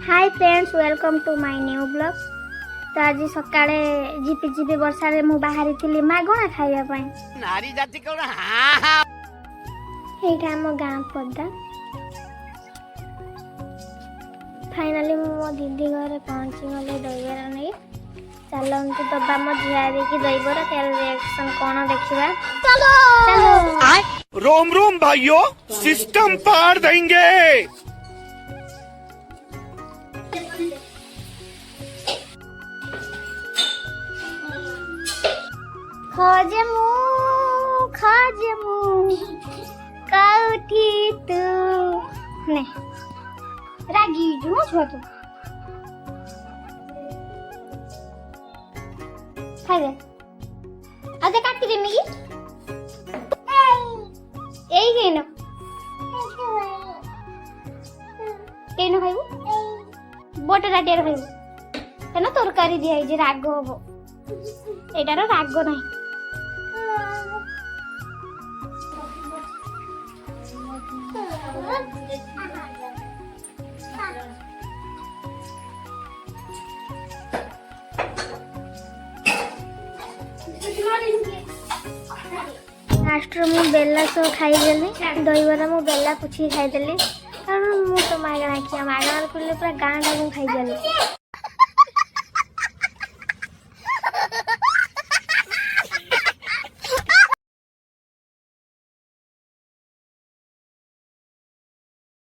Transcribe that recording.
Hi friends, welcome to my new blog. तो आज सकाळे झिपि झिपि वर्षा रे मु बाहरी थिली मागणा खाइबा पई। नारी जाति कोन हा एटा हम गां पड्डा। फाइनली मो दीदी घरे पहुंची गले दहीबरा नहीं। चलंतु दबा मो झियारी की दहीबरा तेल रिएक्शन कोन देखिबा। चलो चलो रोम रोम भाइयों, सिस्टम पार देंगे। खोजमु कौठी तू ने रागी जुमो छो तू खाइबे आदे काटी दे मिगी एई केनो केनो खाइबो बोटे राटिया खाइबो केनो तरकारी दिया जे राग होबो एटार राग नाही लास्ट मु बेला सो खाईदेली दहीबरा मु बेला पुछी खाईदेली कारण मु तो मागणा खिया मागणा पूरा गाँटा को खाईदेली।